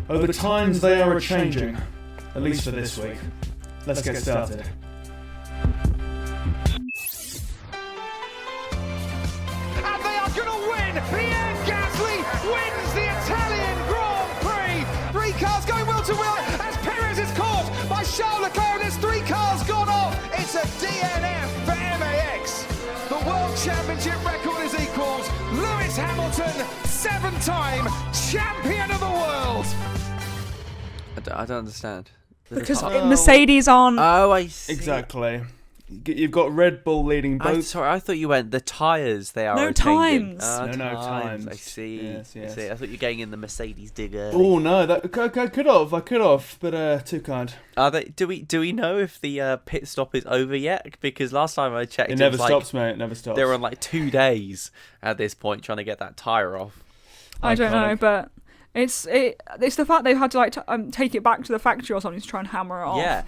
Oh, the times they are a-changing, at least for this week. Let's get started. And they are going to win! Pierre Gasly wins the Italian Grand Prix! 3 cars going wheel to wheel as Perez is caught by Charles Leclerc and there's 3 cars gone off! It's a DNF for MAX! The World Championship record is equalled. Lewis Hamilton, 7-time champion of the world! I don't understand. Because Mercedes aren't... Oh, I see. Exactly. You've got Red Bull leading both. Sorry, I thought you went the tyres they are No changing. times. No times. I see. Yes. I see. I thought you were going in the Mercedes digger. Oh no, I could have, but too kind. Are they? Do we know if the pit stop is over yet? Because last time I checked, It never was stops, mate. It never stops. They were on 2 days at this point trying to get that tyre off. I don't know, but it's the fact they've had to take it back to the factory or something to try and hammer it off. Yeah,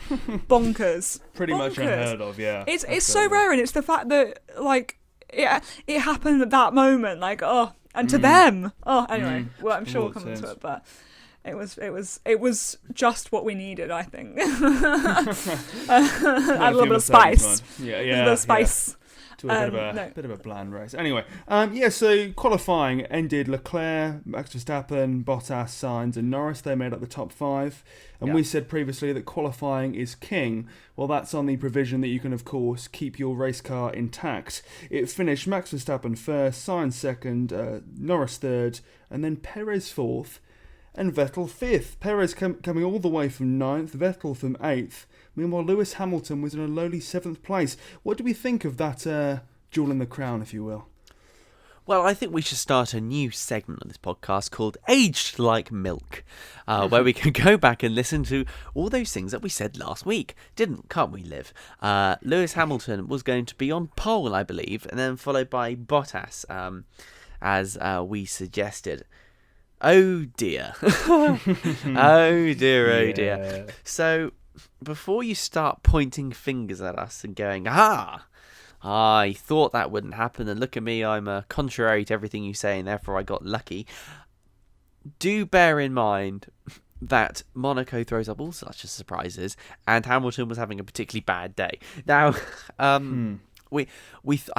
bonkers. Pretty much unheard of, yeah. It's so rare, and it's the fact that it happened at that moment, and to them. Oh, anyway, well, I'm sure we'll come into it, but it was just what we needed, I think. Add a little bit of spice. Yeah, a little bit of spice. To a bit of a bland race. Anyway, so qualifying ended Leclerc, Max Verstappen, Bottas, Sainz and Norris. They made up the top 5. And we said previously that qualifying is king. Well, that's on the provision that you can, of course, keep your race car intact. It finished Max Verstappen first, Sainz second, Norris third, and then Perez fourth, and Vettel fifth. Perez coming all the way from 9th, Vettel from 8th. Meanwhile, Lewis Hamilton was in a lowly 7th place. What do we think of that jewel in the crown, if you will? Well, I think we should start a new segment on this podcast called Aged Like Milk, where we can go back and listen to all those things that we said last week. Can't we, Liv? Lewis Hamilton was going to be on pole, I believe, and then followed by Bottas, as we suggested. Oh dear. Oh dear. So, before you start pointing fingers at us and going, I thought that wouldn't happen, and look at me, I'm contrary to everything you say, and therefore I got lucky. Do bear in mind that Monaco throws up all such surprises, and Hamilton was having a particularly bad day. Now, I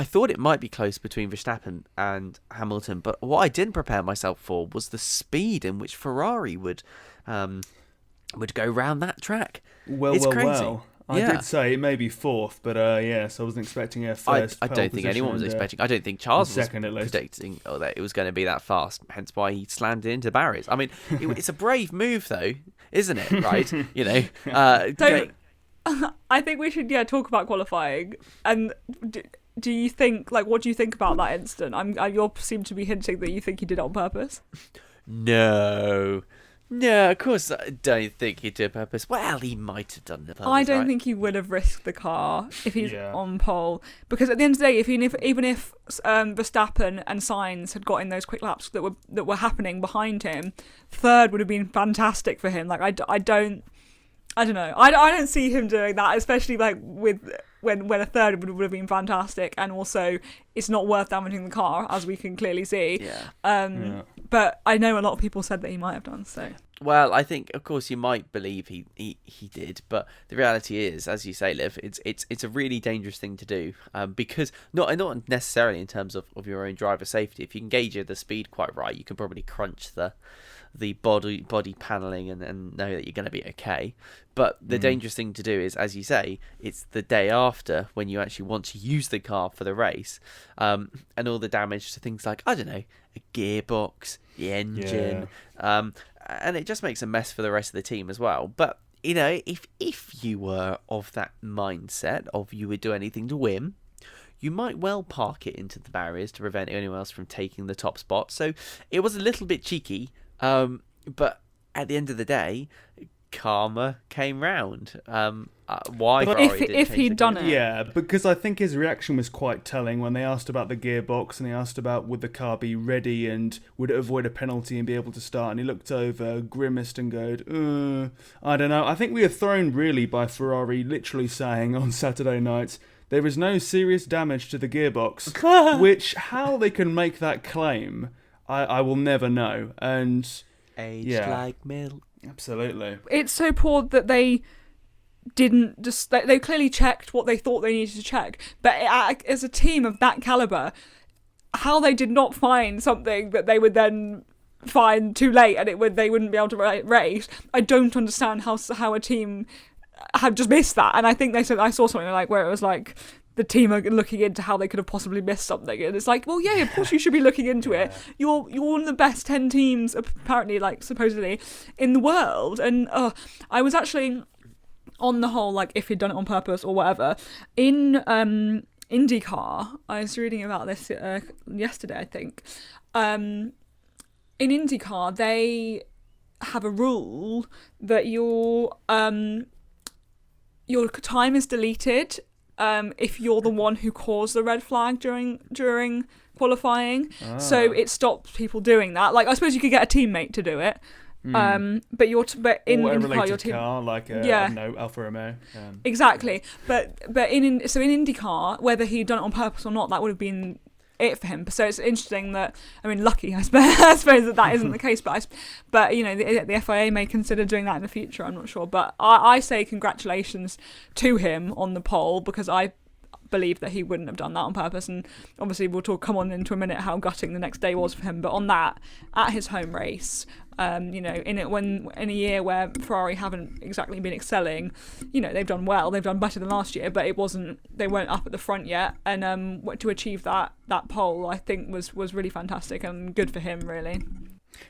thought it might be close between Verstappen and Hamilton, but what I didn't prepare myself for was the speed in which Ferrari would go round that track. It's crazy. I did say it may be 4th, but so I wasn't expecting a first. I don't think anyone was expecting. I don't think Charles was second, at least, predicting that it was going to be that fast. Hence why he slammed it into barriers. I mean, it's a brave move, though, isn't it? Right? I think we should talk about qualifying. And do you think what do you think about that incident? You seem to be hinting that you think he did it on purpose. No, of course I don't think he did it on purpose. Well, he might have done it on purpose. I don't think he would have risked the car if he's on pole, because at the end of the day, even if Verstappen and Sainz had got in those quick laps that were happening behind him, third would have been fantastic for him. I don't know. I don't see him doing that, especially with when a third would have been fantastic, and also it's not worth damaging the car, as we can clearly see. But I know a lot of people said that he might have done so. Well, I think, of course, you might believe he did, but the reality is, as you say, Liv, it's a really dangerous thing to do, because not necessarily in terms of your own driver safety. If you can gauge the speed quite right, you can probably crunch the body paneling and know that you're going to be okay. But the dangerous thing to do is, as you say, it's the day after when you actually want to use the car for the race, and all the damage to things like, I don't know, a gearbox, the engine, and it just makes a mess for the rest of the team as well. But if you were of that mindset of you would do anything to win, you might well park it into the barriers to prevent anyone else from taking the top spot. So it was a little bit cheeky, but at the end of the day, karma came round. Why Ferrari if he'd done it? Yeah, because I think his reaction was quite telling when they asked about the gearbox and they asked about would the car be ready and would it avoid a penalty and be able to start, and he looked over, grimaced and goed, I don't know. I think we were thrown really by Ferrari literally saying on Saturday night, there is no serious damage to the gearbox, which how they can make that claim, I will never know. And Aged like milk. Absolutely. It's so poor that they didn't just... They clearly checked what they thought they needed to check. But as a team of that caliber, how they did not find something that they would then find too late and they wouldn't be able to race, I don't understand how a team had just missed that. And I think they said, I saw something like where it was like the team are looking into how they could have possibly missed something, and it's like, well, yeah, of course you should be looking into it. You're one of the best 10 teams apparently, like supposedly, in the world. And I was actually on the whole, like, if you'd done it on purpose or whatever, in IndyCar, I was reading about this yesterday, I think. In IndyCar, they have a rule that your time is deleted if you're the one who caused the red flag during qualifying. So it stops people doing that. Like, I suppose you could get a teammate to do it. But in IndyCar, your team, car, like Alfa Romeo. Exactly. But in IndyCar, whether he'd done it on purpose or not, that would have been it for him. So it's interesting that, I mean, lucky I suppose that isn't the case. But you know, the FIA may consider doing that in the future. I'm not sure. But I say congratulations to him on the pole, because I believe that he wouldn't have done that on purpose. And obviously we'll come on into a minute how gutting the next day was for him. But on that, at his home race, you know, in a year where Ferrari haven't exactly been excelling, you know, they've done well, they've done better than last year, but they weren't up at the front yet. And to achieve that pole, I think was really fantastic and good for him, really.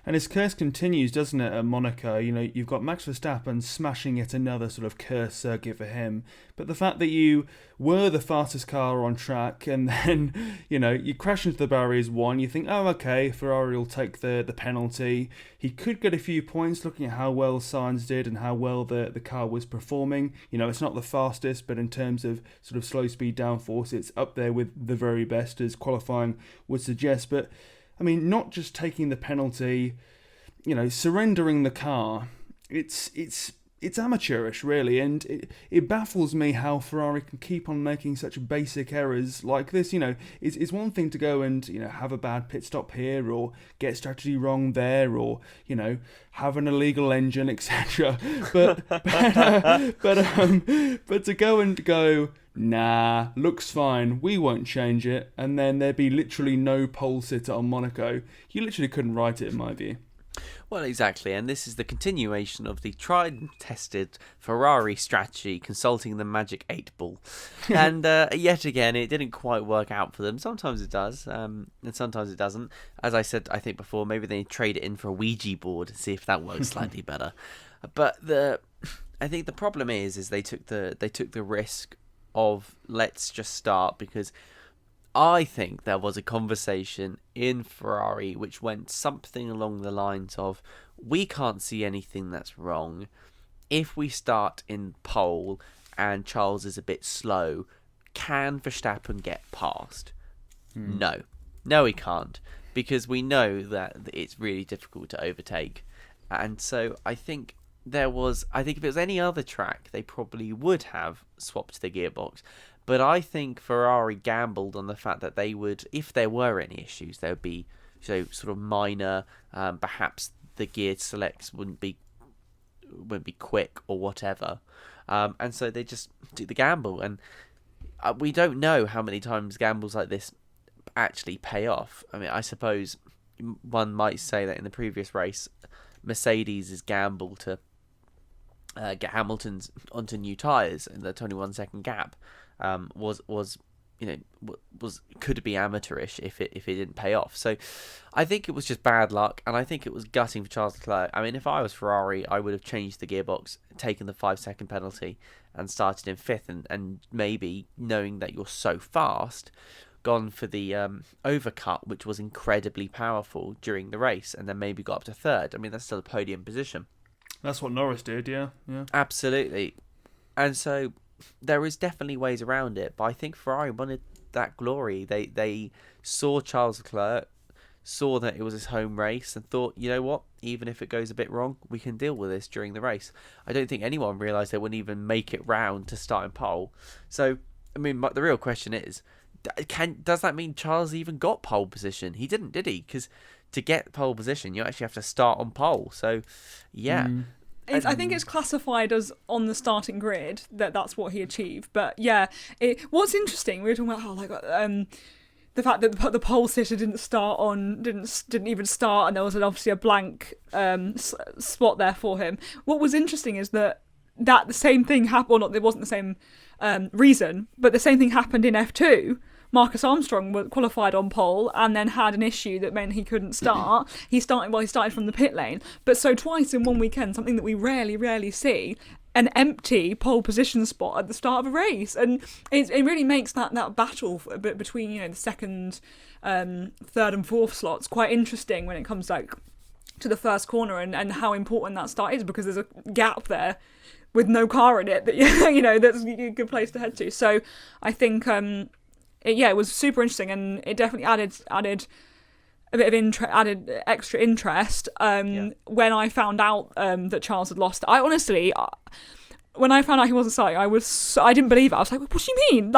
And his curse continues, doesn't it, at Monaco? You know, you've got Max Verstappen smashing yet another sort of curse circuit for him. But the fact that you were the fastest car on track and then, you know, you crash into the barriers you think, oh, okay, Ferrari will take the penalty. He could get a few points looking at how well Sainz did and how well the car was performing. You know, it's not the fastest, but in terms of sort of slow speed downforce, it's up there with the very best, as qualifying would suggest. But I mean, not just taking the penalty, you know, surrendering the car. It's amateurish, really, and it baffles me how Ferrari can keep on making such basic errors like this. You know, it's one thing to go and, you know, have a bad pit stop here, or get strategy wrong there, or, you know, have an illegal engine, etc. But to go, nah, looks fine, we won't change it, and then there be literally no pole sitter on Monaco, you literally couldn't write it, in my view. Well, exactly, and this is the continuation of the tried and tested Ferrari strategy, consulting the Magic 8 Ball. And yet again, it didn't quite work out for them. Sometimes it does, and sometimes it doesn't. As I said, I think before, maybe they trade it in for a Ouija board and see if that works slightly better. But I think the problem is they took the risk of let's just start, because I think there was a conversation in Ferrari which went something along the lines of, we can't see anything that's wrong. If we start in pole and Charles is a bit slow, can Verstappen get past? No, he can't, because we know that it's really difficult to overtake. And so I think if it was any other track, they probably would have swapped the gearbox. But I think Ferrari gambled on the fact that they would, if there were any issues, there would be sort of minor, perhaps the gear selects wouldn't be quick or whatever. And so they just took the gamble. And we don't know how many times gambles like this actually pay off. I mean, I suppose one might say that in the previous race, Mercedes' gamble to get Hamilton's onto new tyres in the 21-second gap could be amateurish if it didn't pay off. So I think it was just bad luck, and I think it was gutting for Charles Leclerc. I mean, if I was Ferrari, I would have changed the gearbox, taken the 5-second penalty, and started in 5th, and maybe, knowing that you're so fast, gone for the overcut, which was incredibly powerful during the race, and then maybe got up to 3rd. I mean, that's still a podium position. That's what Norris did, yeah. Absolutely. And so there is definitely ways around it, but I think Ferrari wanted that glory. They saw Charles Leclerc, saw that it was his home race, and thought, you know what, even if it goes a bit wrong, we can deal with this during the race. I don't think anyone realised they wouldn't even make it round to start in pole. So, I mean, the real question is, does that mean Charles even got pole position? He didn't, did he? Because to get pole position, you actually have to start on pole. So, yeah. I think it's classified as on the starting grid that's what he achieved. But yeah, what's interesting, we were talking about the fact that the pole sitter didn't even start, and there was obviously a blank spot there for him. What was interesting is that the same thing happened. Well, not it wasn't the same reason, but the same thing happened in F2. Marcus Armstrong qualified on pole and then had an issue that meant he couldn't start. He started from the pit lane, but so twice in one weekend, something that we rarely see, an empty pole position spot at the start of a race, and it really makes that battle between the second, third and fourth slots quite interesting when it comes to the first corner and how important that start is, because there's a gap there with no car in it that that's a good place to head to. So I think it was super interesting, and it definitely added a bit of added extra interest when I found out that Charles had lost. I honestly, when I found out he wasn't starting, I didn't believe it. I was like, what do you mean?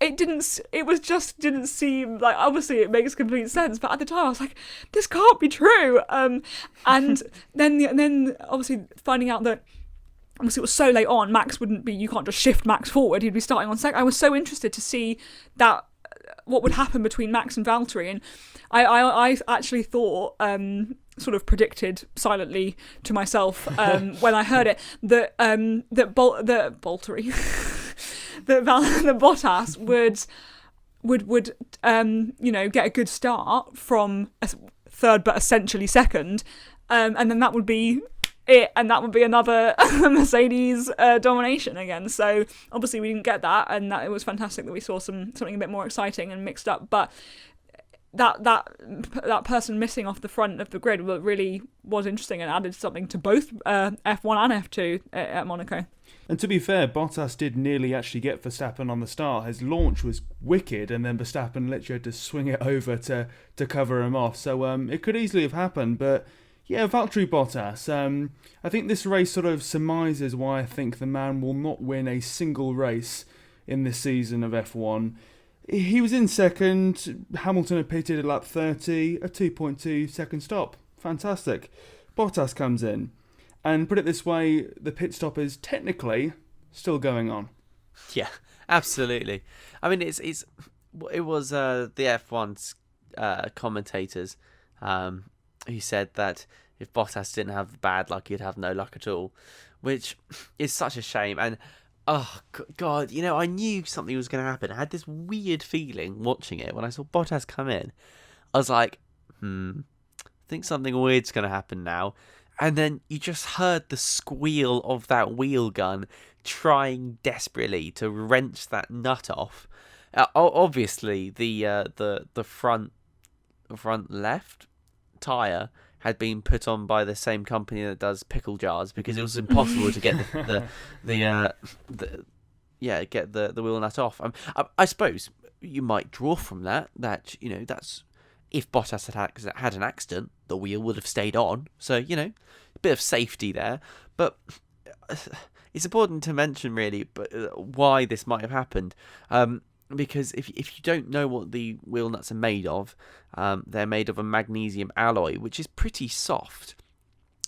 It didn't seem like, obviously it makes complete sense, but at the time I was like, this can't be true. And then obviously finding out that obviously it was so late on, you can't just shift Max forward, he'd be starting on second. I was so interested to see that what would happen between Max and Valtteri, and I actually thought, sort of predicted silently to myself when I heard it, that Bottas would get a good start from a third but essentially second, and then that would be it, and that would be another Mercedes domination again. So obviously we didn't get that, and it was fantastic that we saw something a bit more exciting and mixed up. But that person missing off the front of the grid really was interesting and added something to both F1 and F2 at Monaco. And to be fair, Bottas did nearly actually get Verstappen on the start. His launch was wicked, and then Verstappen literally had to swing it over to cover him off. So it could easily have happened, but yeah, Valtteri Bottas. I think this race sort of surmises why I think the man will not win a single race in this season of F1. He was in second. Hamilton had pitted at lap 30, a 2.2 second stop. Fantastic. Bottas comes in, and put it this way, the pit stop is technically still going on. Yeah, absolutely. I mean, it was the F1's commentators who said that if Bottas didn't have bad luck, he'd have no luck at all, which is such a shame. And oh God, I knew something was going to happen. I had this weird feeling watching it when I saw Bottas come in. I was like, I think something weird's going to happen now. And then you just heard the squeal of that wheel gun trying desperately to wrench that nut off. Obviously, the front left tyre had been put on by the same company that does pickle jars, because it was impossible to get the wheel nut off. I suppose you might draw from that that's if Bottas had an accident, the wheel would have stayed on. So a bit of safety there, but it's important to mention really, why this might have happened. Because if you don't know what the wheel nuts are made of, they're made of a magnesium alloy, which is pretty soft.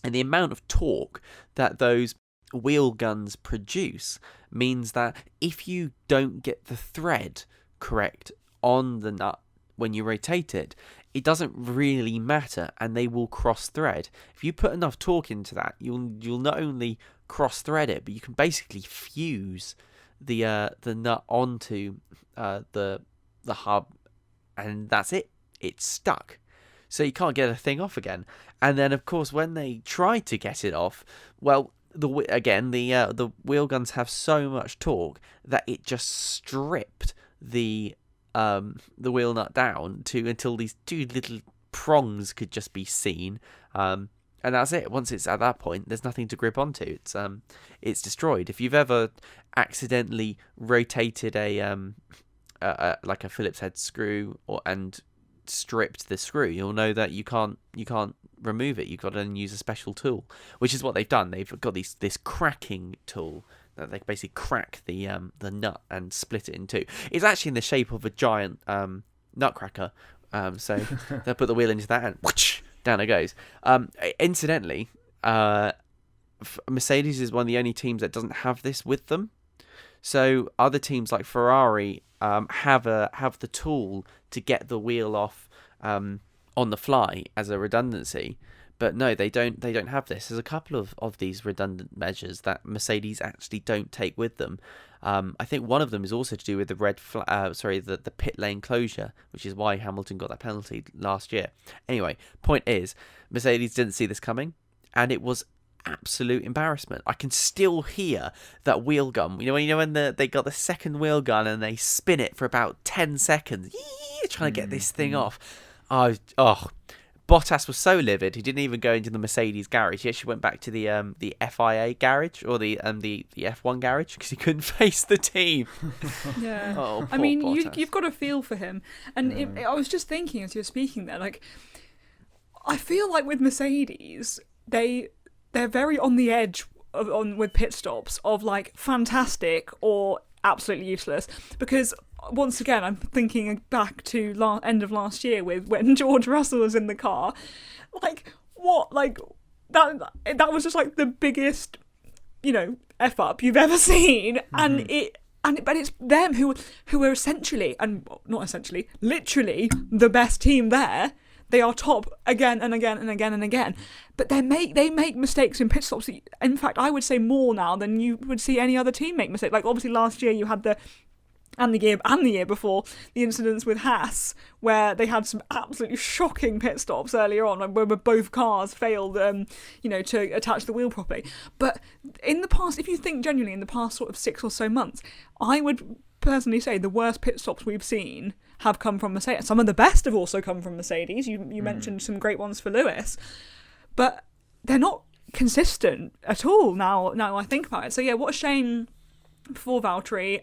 And the amount of torque that those wheel guns produce means that if you don't get the thread correct on the nut when you rotate it, it doesn't really matter, and they will cross thread. If you put enough torque into that, you'll not only cross thread it, but you can basically fuse the nut onto the hub, and that's it. It's stuck, so you can't get a thing off again. And then of course when they try to get it off, well, the wheel guns have so much torque that it just stripped the wheel nut down until these two little prongs could just be seen. And that's it. Once it's at that point, there's nothing to grip onto. It's destroyed. If you've ever accidentally rotated like a Phillips head screw and stripped the screw, you'll know that you can't remove it. You've got to use a special tool, which is what they've done. They've got this cracking tool that they basically crack the nut and split it in two. It's actually in the shape of a giant nutcracker, So they'll put the wheel into that and whoosh, down it goes. Incidentally, Mercedes is one of the only teams that doesn't have this with them. So other teams like Ferrari have the tool to get the wheel off on the fly as a redundancy. But no, they don't have this. There's a couple of these redundant measures that Mercedes actually don't take with them. I think one of them is also to do with the the pit lane closure, which is why Hamilton got that penalty last year. Anyway, point is, Mercedes didn't see this coming, and it was absolute embarrassment. I can still hear that wheel gun. When they got the second wheel gun and they spin it for about 10 seconds, trying to get this thing off. Bottas was so livid he didn't even go into the Mercedes garage. He actually went back to the FIA garage or the F1 garage because he couldn't face the team. Yeah, I mean, you've got a feel for him, and I was just thinking as you were speaking there, like, I feel like with Mercedes, they're very on the edge with pit stops of like fantastic or absolutely useless, because once again, I'm thinking back to end of last year when George Russell was in the car. Like, what? Like, that was just like the biggest, F up you've ever seen. Mm-hmm. But it's them who are essentially, and not essentially, literally the best team there. They are top again and again and again and again. But they make mistakes in pit stops. In fact, I would say more now than you would see any other team make mistakes. Like, obviously last year you had the year before, the incidents with Haas, where they had some absolutely shocking pit stops earlier on, where both cars failed, to attach the wheel properly. But in the past, if you think genuinely, in the past sort of 6 or so months, I would personally say the worst pit stops we've seen have come from Mercedes. Some of the best have also come from Mercedes. You mentioned some great ones for Lewis, but they're not consistent at all now I think about it. So yeah, what a shame for Valtteri,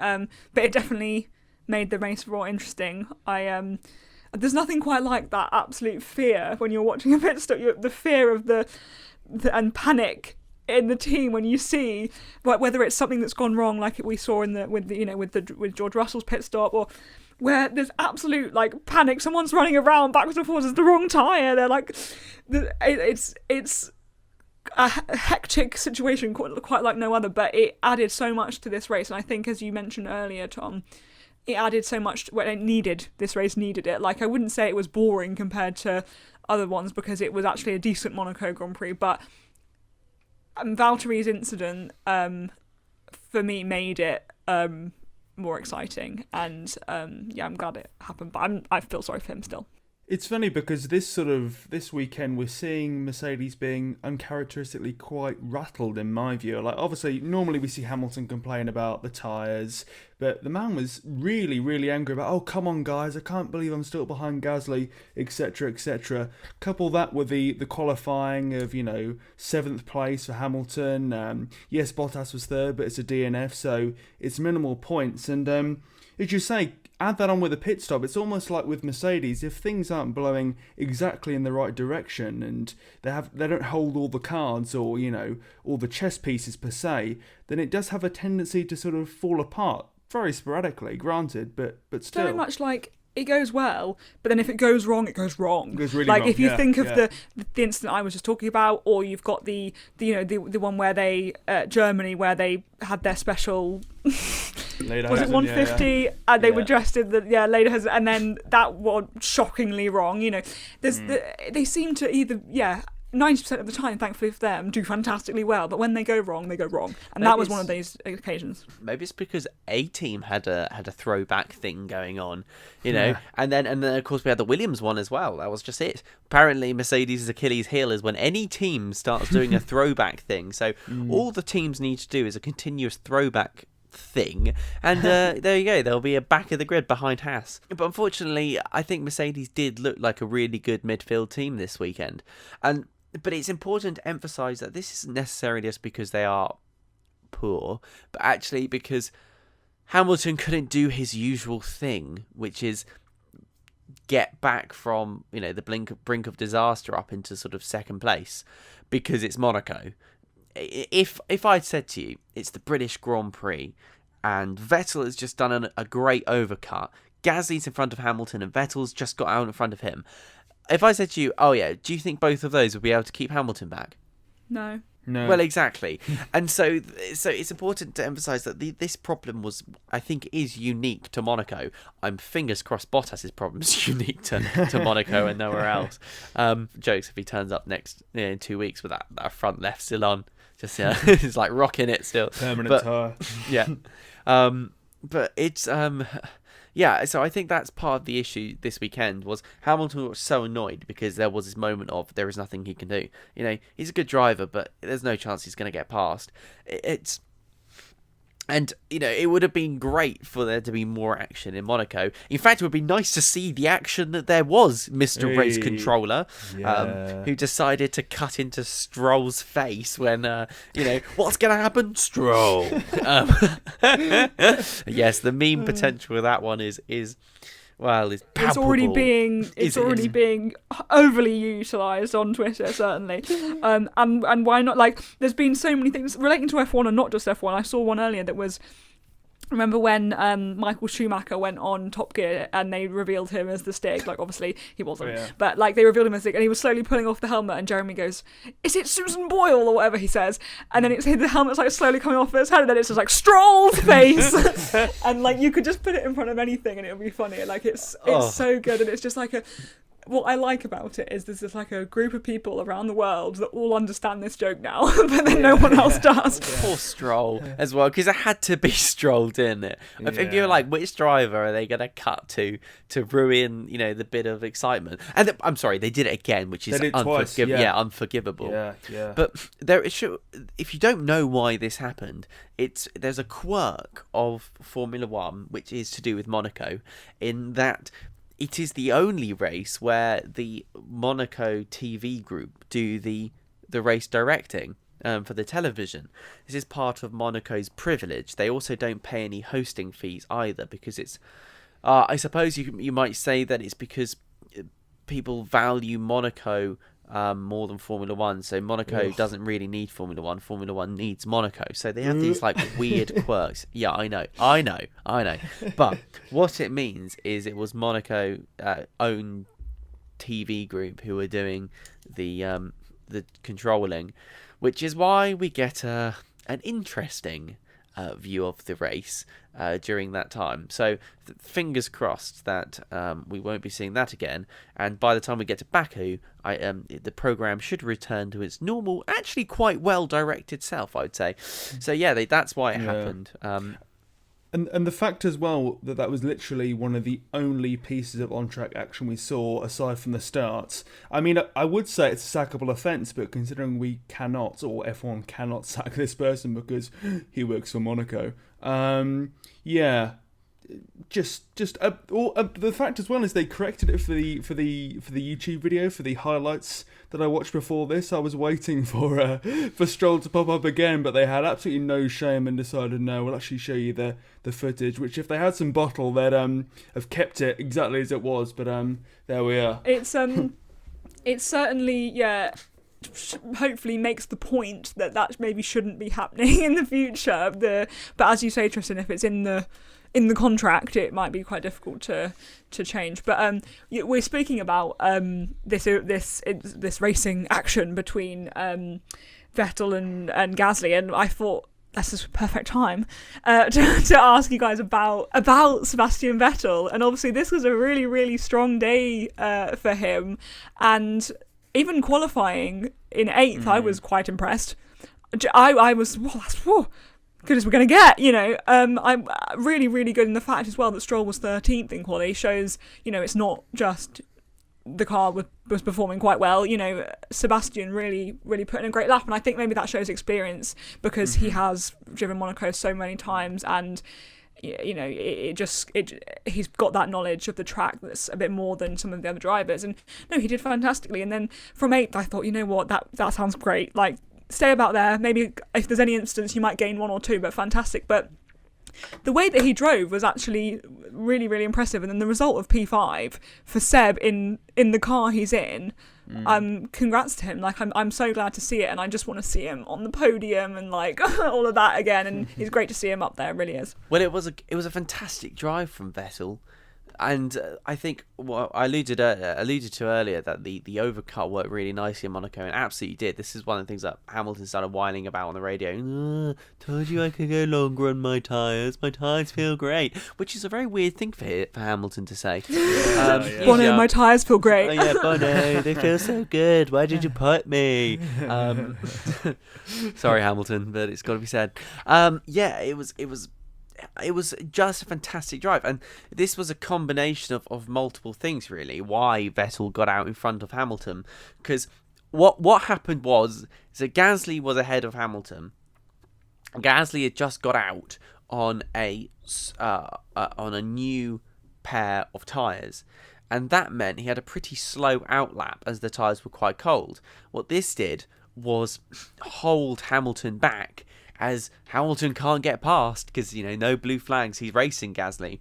but it definitely made the race more interesting. There's nothing quite like that absolute fear when you're watching a pit stop. The fear of the and panic in the team when you see whether it's something that's gone wrong, like we saw with George Russell's pit stop, or where there's absolute like panic. Someone's running around backwards and forwards. It's the wrong tyre. They're like, it's a hectic situation, quite like no other, but it added so much to this race. And I think, as you mentioned earlier, Tom, it added so much this race needed it. Like, I wouldn't say it was boring compared to other ones, because it was actually a decent Monaco Grand Prix, but Valtteri's incident for me made it more exciting, and I'm glad it happened, but I feel sorry for him still. It's funny because this weekend we're seeing Mercedes being uncharacteristically quite rattled, in my view. Like, obviously, normally we see Hamilton complain about the tyres, but the man was really, really angry about, oh, come on, guys, I can't believe I'm still behind Gasly, etc., etc. Couple that with the qualifying of, 7th place for Hamilton. Yes, Bottas was 3rd, but it's a DNF, so it's minimal points. And as you say, add that on with a pit stop. It's almost like with Mercedes, if things aren't blowing exactly in the right direction and they don't hold all the cards or all the chess pieces per se, then it does have a tendency to sort of fall apart very sporadically. Granted, but still, very much like it goes well, but then if it goes wrong, it goes wrong. It goes really like wrong. If you think of the incident I was just talking about, or you've got the one where they Germany, where they had their special was it 150 and they were dressed in the Lederhosen, and then that was shockingly wrong. They seem to either 90% of the time, thankfully for them, do fantastically well, but when they go wrong, they go wrong, and that was one of those occasions. Maybe it's because a team had a throwback thing going on, and then of course we had the Williams one as well. That was just it. Apparently, Mercedes' Achilles' heel is when any team starts doing a throwback thing. So all the teams need to do is a continuous throwback thing, and there you go, there'll be a back of the grid behind Haas. But unfortunately, I think Mercedes did look like a really good midfield team this weekend, but it's important to emphasise that this isn't necessarily just because they are poor, but actually because Hamilton couldn't do his usual thing, which is get back from the brink of disaster up into sort of second place, because it's Monaco. If I'd said to you, it's the British Grand Prix and Vettel has just done a great overcut, Gasly's in front of Hamilton and Vettel's just got out in front of him. If I said to you, oh yeah, do you think both of those would be able to keep Hamilton back? No. Well, exactly. And so it's important to emphasise that this problem I think is unique to Monaco. I'm fingers crossed Bottas' problem is unique to Monaco and nowhere else. Jokes if he turns up in 2 weeks with that front left still on. Just he's like rocking it still. Permanent tyre. Yeah. But it's... Yeah, so I think that's part of the issue this weekend was Hamilton was so annoyed because there was this moment of there is nothing he can do. He's a good driver, but there's no chance he's going to get past. And, it would have been great for there to be more action in Monaco. In fact, it would be nice to see the action that there was, Mr. Race Controller, who decided to cut into Stroll's face when, what's going to happen? Stroll. Yes, the meme potential of that one is palpable. It's already being overly utilised on Twitter, certainly. And why not? Like, there's been so many things relating to F1 and not just F1. I saw one earlier that was, remember when Michael Schumacher went on Top Gear and they revealed him as the stick? Like, obviously he wasn't, but like they revealed him as the stick, and he was slowly pulling off the helmet. And Jeremy goes, "Is it Susan Boyle or whatever he says?" And then the helmet's like slowly coming off his head, and then it's just like Stroll's face, and like you could just put it in front of anything and it would be funny. Like it's so good, and it's just like what I like about it is there's just like a group of people around the world that all understand this joke now, but then no one else does. Poor Stroll as well, because it had to be Stroll, didn't it? If you're like, which driver are they going to cut to ruin, the bit of excitement? And I'm sorry, they did it again, which is unforgivable. Yeah. But if you don't know why this happened, there's a quirk of Formula One, which is to do with Monaco, in that it is the only race where the Monaco TV group do the race directing for the television. This is part of Monaco's privilege. They also don't pay any hosting fees either because it's... I suppose you might say that it's because people value Monaco more than Formula One. So Monaco doesn't really need Formula One. Formula One needs Monaco. So they have these like weird quirks. Yeah, I know. But what it means is it was Monaco own TV group who were doing the controlling, which is why we get an interesting view of the race during that time. So fingers crossed that we won't be seeing that again, and by the time we get to Baku, the program should return to its normal, actually quite well directed self, I would say. So yeah, that's why it happened. And the fact as well that was literally one of the only pieces of on-track action we saw aside from the starts. I mean, I would say it's a sackable offence, but considering we cannot, or F1 cannot sack this person because he works for Monaco, the fact as well is they corrected it for the YouTube video, for the highlights that I watched before this. I was waiting for Stroll to pop up again, but they had absolutely no shame and decided, no, we'll actually show you the footage, which if they had some bottle, they'd have kept it exactly as it was, but there we are. It's certainly, hopefully makes the point that maybe shouldn't be happening in the future. But as you say, Tristan, if it's in the contract, it might be quite difficult to change. But we're speaking about this racing action between Vettel and Gasly, and I thought this is a perfect time to ask you guys about Sebastian Vettel. And obviously this was a really, really strong day for him, and even qualifying in 8th, I was quite impressed. I was, good as we're going to get, I'm really, really good in the fact as well that Stroll was 13th in quali shows, it's not just the car was performing quite well. Sebastian really, really put in a great lap, and I think maybe that shows experience because he has driven Monaco so many times, and he's got that knowledge of the track that's a bit more than some of the other drivers. And no, he did fantastically. And then from 8th, I thought, you know what, that sounds great. Like, stay about there. Maybe if there's any instance, you might gain 1 or 2, but fantastic. But the way that he drove was actually really, really impressive. And then the result of P5 for Seb in the car he's in, congrats to him. Like, I'm so glad to see it, and I just want to see him on the podium and like all of that again. And it's great to see him up there. It really is. Well, it was a fantastic drive from Vettel. And I think what I alluded to earlier, that the overcut worked really nicely in Monaco, and absolutely did. This is one of the things that Hamilton started whining about on the radio. Told you I could go longer on my tyres. My tyres feel great, which is a very weird thing for Hamilton to say. Bono, my tyres feel great. Oh yeah, Bono, they feel so good. Why did you put me? Sorry, Hamilton, but it's got to be said. It was just a fantastic drive, and this was a combination of multiple things, really, why Vettel got out in front of Hamilton. Because what happened was that Gasly was ahead of Hamilton. Gasly had just got out on a new pair of tyres, and that meant he had a pretty slow outlap as the tyres were quite cold. What this did was hold Hamilton back, as Hamilton can't get past because, no blue flags, he's racing Gasly.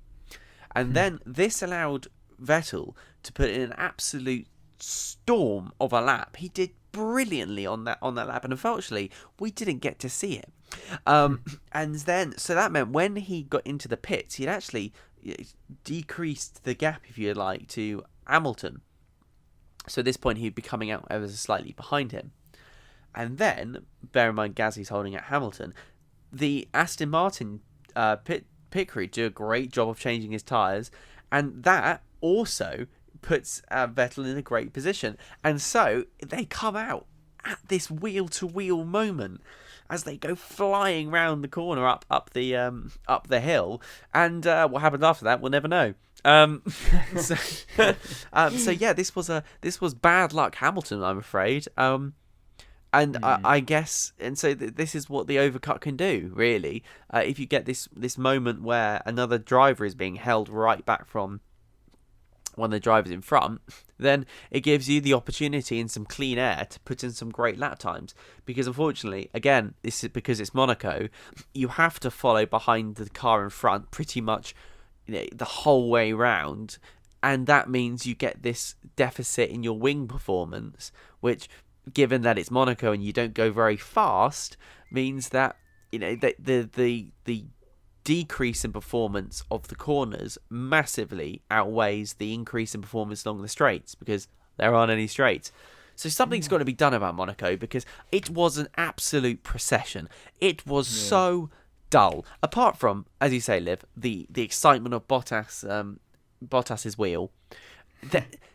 And then this allowed Vettel to put in an absolute storm of a lap. He did brilliantly on that lap, and unfortunately, we didn't get to see it. And then, so that meant when he got into the pits, he'd actually decreased the gap, if you like, to Hamilton. So at this point, he'd be coming out ever so slightly behind him. And then, bear in mind, Gasly's holding at Hamilton. The Aston Martin pit crew do a great job of changing his tyres, and that also puts Vettel in a great position. And so they come out at this wheel-to-wheel moment as they go flying round the corner up the hill. And what happened after that, we'll never know. So yeah, this was bad luck, Hamilton, I'm afraid. And I guess, and so this is what the overcut can do, really. If you get this moment where another driver is being held right back from one of the drivers in front, then it gives you the opportunity in some clean air to put in some great lap times. Because unfortunately, again, this is because it's Monaco, you have to follow behind the car in front pretty much the whole way round. And that means you get this deficit in your wing performance, which, given that it's Monaco and you don't go very fast, means that the decrease in performance of the corners massively outweighs the increase in performance along the straights, because there aren't any straights. So something's got to be done about Monaco, because it was an absolute procession. It was so dull. Apart from, as you say, Liv, the excitement of Bottas's wheel.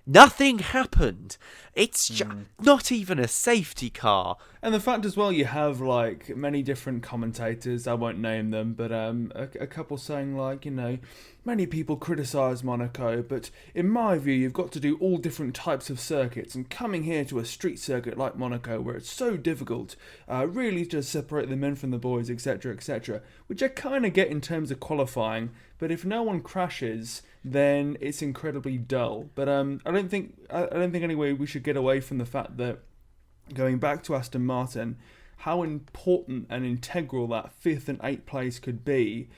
Nothing happened. It's just not even a safety car. And the fact as well, you have like many different commentators, I won't name them, but a couple saying like, many people criticise Monaco, but in my view, you've got to do all different types of circuits, and coming here to a street circuit like Monaco, where it's so difficult, really just separate the men from the boys, etc., etc., which I kind of get in terms of qualifying, but if no one crashes, then it's incredibly dull. But I don't think anyway we should get away from the fact that, going back to Aston Martin, how important and integral that 5th and 8th place could be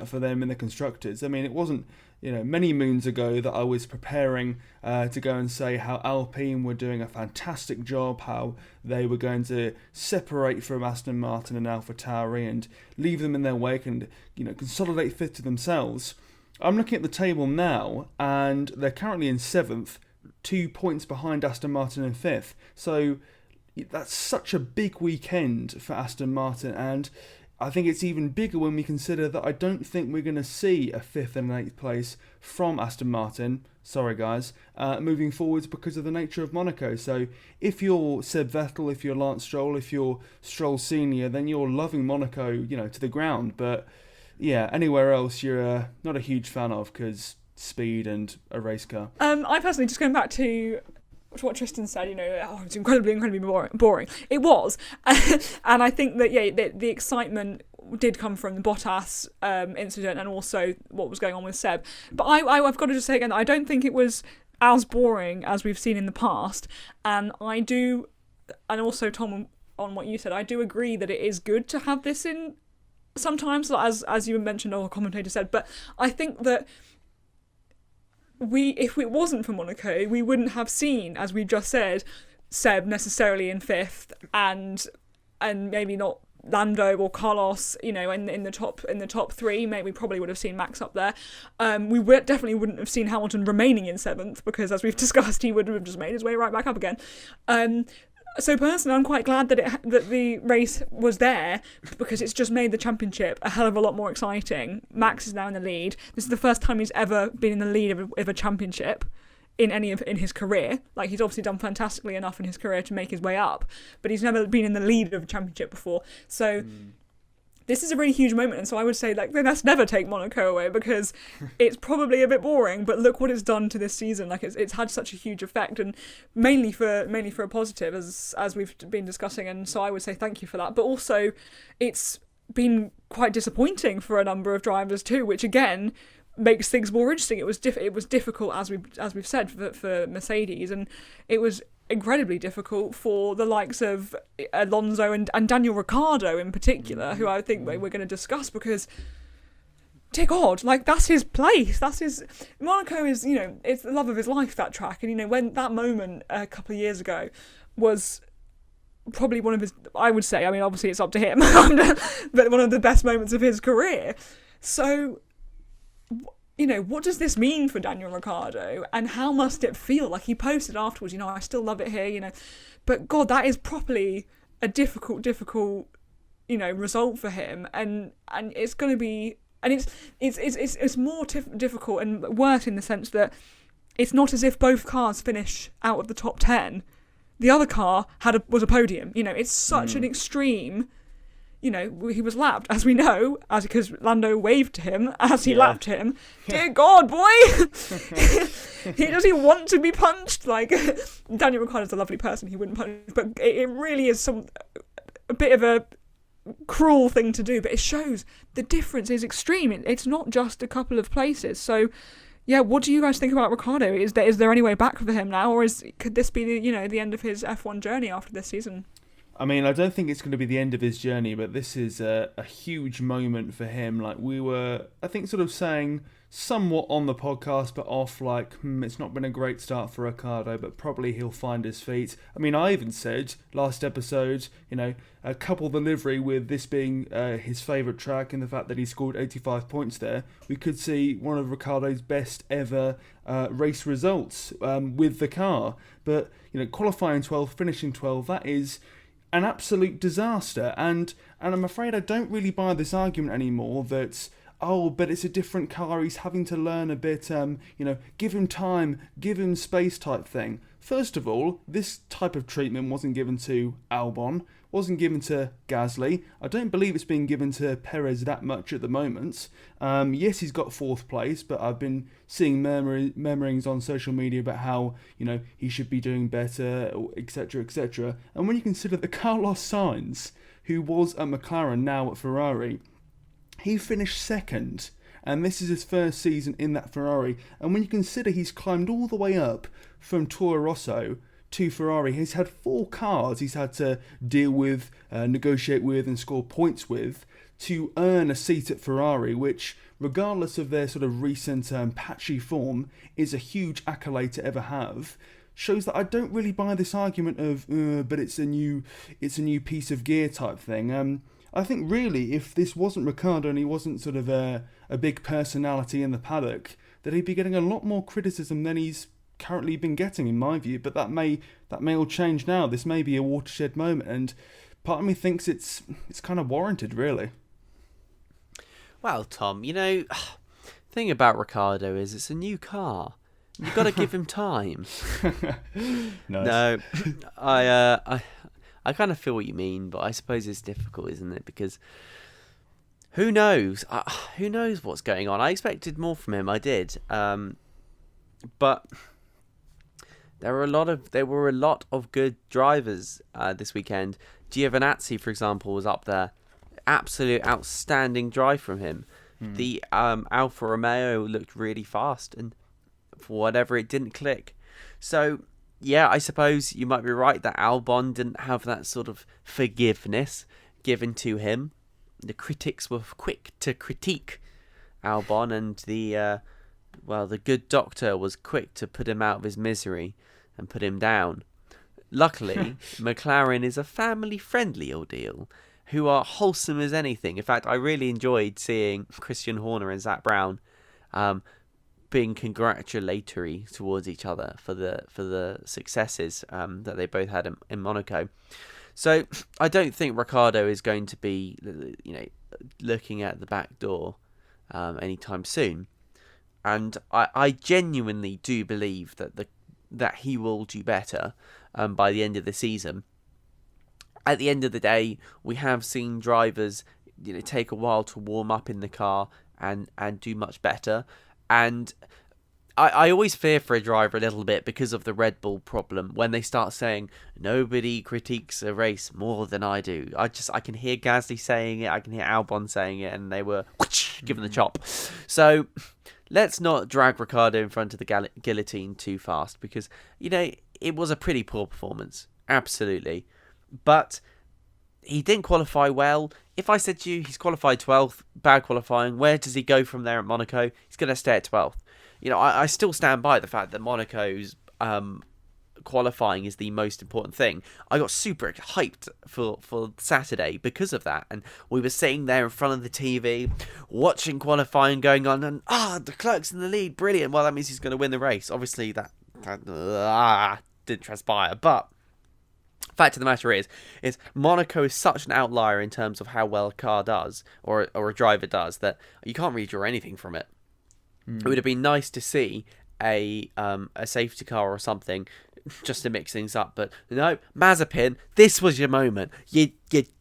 for them in the constructors. I mean, it wasn't many moons ago that I was preparing to go and say how Alpine were doing a fantastic job, how they were going to separate from Aston Martin and AlphaTauri and leave them in their wake and consolidate 5th to themselves. I'm looking at the table now, and they're currently in 7th, 2 points behind Aston Martin in 5th. So that's such a big weekend for Aston Martin, and I think it's even bigger when we consider that I don't think we're going to see a 5th and an 8th place from Aston Martin, sorry guys, moving forwards because of the nature of Monaco. So if you're Seb Vettel, if you're Lance Stroll, if you're Stroll Senior, then you're loving Monaco, to the ground. But yeah, anywhere else you're not a huge fan of, because speed and a race car. I personally, just going back to what Tristan said, it's incredibly boring. It was. And I think that, the excitement did come from the Bottas incident and also what was going on with Seb. But I've got to just say again, I don't think it was as boring as we've seen in the past. And I do, and also Tom, on what you said, I do agree that it is good to have this in sometimes, as you mentioned, or a commentator said. But I think that if it wasn't for Monaco, we wouldn't have seen, as we just said, Seb necessarily in 5th and maybe not Lando or Carlos, in the top three. Maybe we probably would have seen Max up there. We definitely wouldn't have seen Hamilton remaining in 7th, because as we've discussed, he would have just made his way right back up again. So personally, I'm quite glad that the race was there, because it's just made the championship a hell of a lot more exciting. Max is now in the lead. This is the first time he's ever been in the lead of a championship in his career. Like, he's obviously done fantastically enough in his career to make his way up, but he's never been in the lead of a championship before. So this is a really huge moment, and so I would say, like, let's never take Monaco away, because it's probably a bit boring, but look what it's done to this season. Like, it's had such a huge effect, and mainly for a positive, as we've been discussing, and so I would say thank you for that. But also, it's been quite disappointing for a number of drivers too, which again makes things more interesting. It was difficult, as we've said, for Mercedes, and it was incredibly difficult for the likes of Alonso and Daniel Ricciardo in particular, who I think we're going to discuss, because dear God, like, that's his place. Monaco is, it's the love of his life, that track. And, when that moment a couple of years ago was probably one of his, I would say, I mean, obviously it's up to him, but one of the best moments of his career. So, what does this mean for Daniel Ricciardo, and how must it feel? Like, he posted afterwards, I still love it here, but God, that is properly a difficult, result for him, and it's going to be, and it's more difficult and worse in the sense that it's not as if both cars finish out of the top 10. The other car was a podium. It's such an extreme. He was lapped, as we know, because Lando waved to him as he lapped him. Dear God, boy! Does he want to be punched? Like, Daniel Ricciardo's a lovely person, he wouldn't punch, but it really is a bit of a cruel thing to do, but it shows the difference is extreme. It's not just a couple of places. So, yeah, what do you guys think about Ricciardo? Is there any way back for him now, or could this be the end of his F1 journey after this season? I mean, I don't think it's going to be the end of his journey, but this is a huge moment for him. Like, we were, I think, sort of saying somewhat on the podcast, but off, like, it's not been a great start for Ricciardo, but probably he'll find his feet. I mean, I even said last episode, couple the livery with this being his favourite track and the fact that he scored 85 points there, we could see one of Ricciardo's best ever race results with the car. But, qualifying 12th, finishing 12th, that is an absolute disaster, and I'm afraid I don't really buy this argument anymore that, but it's a different car, he's having to learn a bit, give him time, give him space type thing. First of all, this type of treatment wasn't given to Albon, wasn't given to Gasly. I don't believe it's being given to Perez that much at the moment. Yes, he's got 4th place, but I've been seeing murmurings on social media about how, he should be doing better, etc., etc. And when you consider that Carlos Sainz, who was at McLaren, now at Ferrari, he finished 2nd, and this is his first season in that Ferrari. And when you consider he's climbed all the way up from Toro Rosso to Ferrari, he's had 4 cars he's had to deal with, negotiate with, and score points with to earn a seat at Ferrari, which, regardless of their sort of recent patchy form, is a huge accolade to ever have. Shows that I don't really buy this argument of, but it's a new piece of gear type thing. I think really, if this wasn't Ricciardo and he wasn't sort of a big personality in the paddock, that he'd be getting a lot more criticism than he's currently been getting, in my view. But that may all change now. This may be a watershed moment, and part of me thinks it's kind of warranted, really. Well, Tom, the thing about Ricciardo is it's a new car. You've got to give him time. Nice. No, I kind of feel what you mean, but I suppose it's difficult, isn't it? Because who knows? Who knows what's going on? I expected more from him. I did, but there were a lot of good drivers this weekend. Giovinazzi, for example, was up there. Absolute outstanding drive from him. The Alfa Romeo looked really fast, and for whatever, it didn't click. So, yeah, I suppose you might be right that Albon didn't have that sort of forgiveness given to him. The critics were quick to critique Albon, and the good doctor was quick to put him out of his misery and put him down. Luckily, McLaren is a family-friendly ordeal, who are wholesome as anything. In fact, I really enjoyed seeing Christian Horner and Zach Brown being congratulatory towards each other for the successes that they both had in Monaco. So I don't think Ricciardo is going to be, looking at the back door anytime soon. And I genuinely do believe that he will do better by the end of the season. At the end of the day, we have seen drivers take a while to warm up in the car and do much better. And I always fear for a driver a little bit because of the Red Bull problem when they start saying nobody critiques a race more than I do. I can hear Gasly saying it, I can hear Albon saying it, and they were given the chop. So let's not drag Ricciardo in front of the guillotine too fast because it was a pretty poor performance, absolutely. But he didn't qualify well. If I said to you he's qualified 12th, bad qualifying, where does he go from there at Monaco? He's going to stay at 12th. I still stand by the fact that Monaco's qualifying is the most important thing. I got super hyped for Saturday because of that, and we were sitting there in front of the TV watching qualifying going on, and the Leclerc's in the lead, brilliant. Well, that means he's going to win the race. Obviously, that didn't transpire, but fact of the matter is Monaco is such an outlier in terms of how well a car does or a driver does that you can't really draw anything from it. It would have been nice to see a safety car or something just to mix things up, but no, Mazepin, this was your moment. You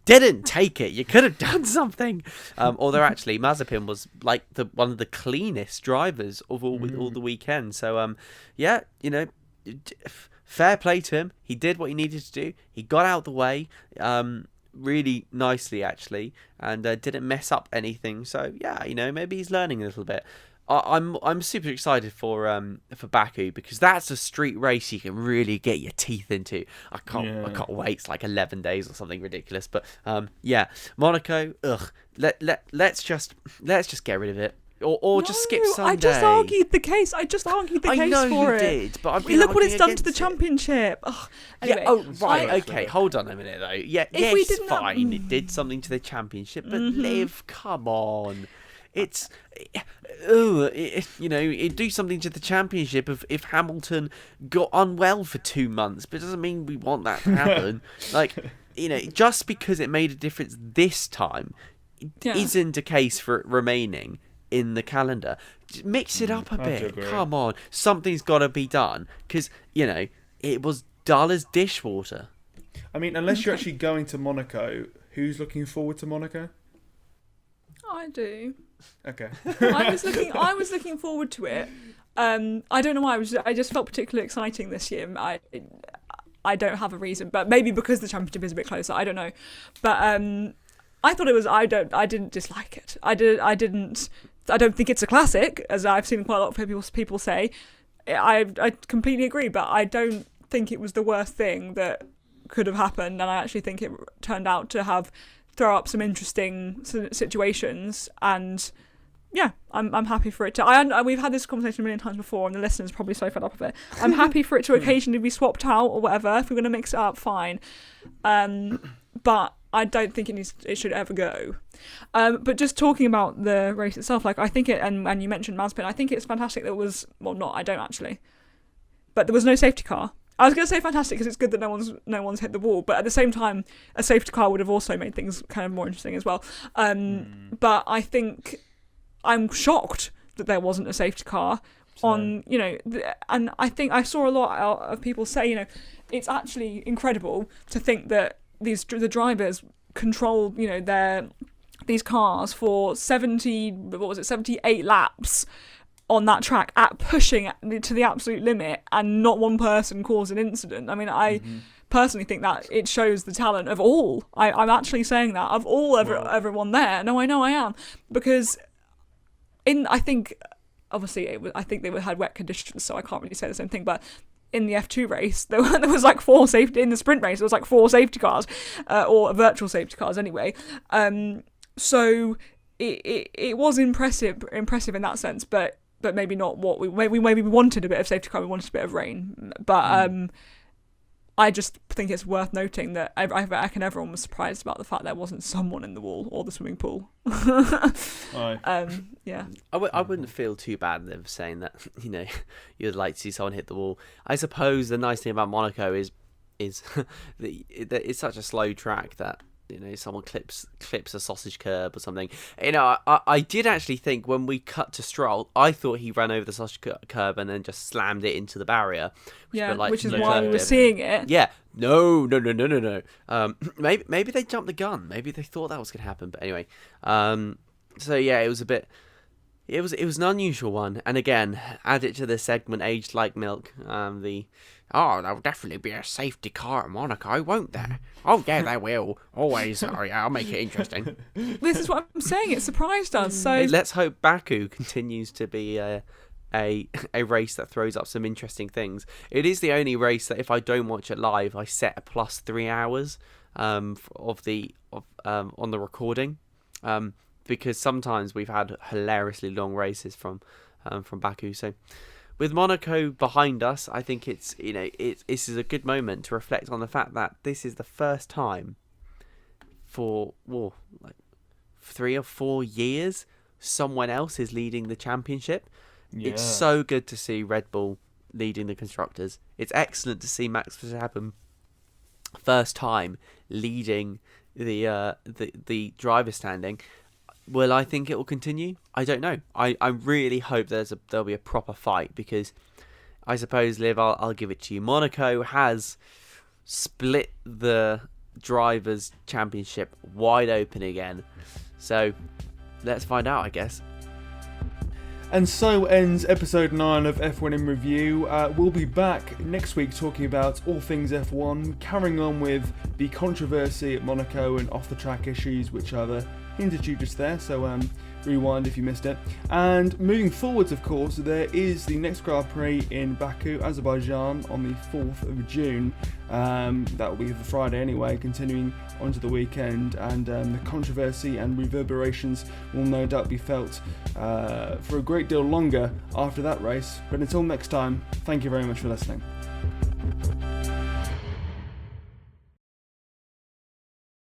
didn't take it. You could have done something. Although actually Mazepin was like one of the cleanest drivers of all the weekend. So fair play to him. He did what he needed to do. He got out the way really nicely actually, and didn't mess up anything. So maybe he's learning a little bit. I'm super excited for Baku because that's a street race you can really get your teeth into. I can't wait. It's like 11 days or something ridiculous. But Monaco. Let's just get rid of it. Or just skip Sunday. I just argued the case. I know for you did, but look what it's done to the championship. Ugh. Anyway, okay. Hold on a minute though. Yeah, it's fine. It did something to the championship, but Liv, come on. It's it'd do something to the championship if Hamilton got unwell for 2 months, but it doesn't mean we want that to happen. Just because it made a difference this time isn't a case for it remaining in the calendar. Mix it up a bit. Come on, something's got to be done because it was dull as dishwater. I mean, unless you're actually going to Monaco, who's looking forward to Monaco? I do. Okay. I was looking forward to it. I don't know why. I just felt particularly exciting this year. I don't have a reason, but maybe because the championship is a bit closer. I don't know, but I thought it was. I didn't dislike it. I don't think it's a classic, as I've seen quite a lot of people say. I completely agree, but I don't think it was the worst thing that could have happened, and I actually think it turned out to throw up some interesting situations, and I'm happy for it to. We've had this conversation a million times before, and the listeners are probably so fed up of it. I'm happy for it to occasionally be swapped out or whatever. If we're going to mix it up, fine. But I don't think it should ever go. But just talking about the race itself, I think it, and you mentioned Mazepin, I think it's fantastic that it was, I don't actually, but there was no safety car. I was going to say fantastic because it's good that no one's hit the wall, but at the same time, a safety car would have also made things kind of more interesting as well. But I think I'm shocked that there wasn't a safety car on, and I think I saw a lot of people say, it's actually incredible to think that the drivers control, these cars for 78 laps on that track at pushing to the absolute limit, and not one person caused an incident. I mean, I personally think that it shows the talent of all. I'm actually saying that of all everyone there. No, I know I am, because I think obviously I think they had wet conditions, so I can't really say the same thing. But in the F2 race, there was like 4 safety in the sprint race. There was like 4 safety cars, or virtual safety cars anyway. So it was impressive in that sense, but maybe not what we wanted a bit of safety car. We wanted a bit of rain, but I just think it's worth noting that I reckon everyone was surprised about the fact there wasn't someone in the wall or the swimming pool. Yeah. I wouldn't feel too bad Liv saying that, you'd like to see someone hit the wall. I suppose the nice thing about Monaco is that it's such a slow track that, someone clips a sausage curb or something. I did actually think when we cut to Stroll, I thought he ran over the sausage curb and then just slammed it into the barrier. Which is why we were seeing it. Yeah. No. Maybe they jumped the gun. Maybe they thought that was going to happen. But anyway, so yeah, it was a bit. It was an unusual one, and again, add it to the segment aged like milk. There'll definitely be a safety car at Monaco, won't there? Oh yeah, there will. Always. Oh yeah, I'll make it interesting. This is what I'm saying. It surprised us. So let's hope Baku continues to be a race that throws up some interesting things. It is the only race that if I don't watch it live, I set a plus 3 hours on the recording. Because sometimes we've had hilariously long races from Baku. So with Monaco behind us, I think this is a good moment to reflect on the fact that this is the first time for 3 or 4 years someone else is leading the championship. Yeah. It's so good to see Red Bull leading the constructors. It's excellent to see Max Verstappen first time leading the driver standing. Will I think it will continue? I don't know. I really hope there'll be a proper fight, because I suppose, Liv, I'll give it to you. Monaco has split the Drivers' Championship wide open again. So let's find out, I guess. And so ends episode 9 of F1 in Review. We'll be back next week talking about all things F1, carrying on with the controversy at Monaco and off-the-track issues, which are hinted you just there, so rewind if you missed it. And moving forwards, of course, there is the next Grand Prix in Baku, Azerbaijan, on the 4th of June. That will be the Friday anyway, continuing onto the weekend, and the controversy and reverberations will no doubt be felt for a great deal longer after that race. But until next time, thank you very much for listening.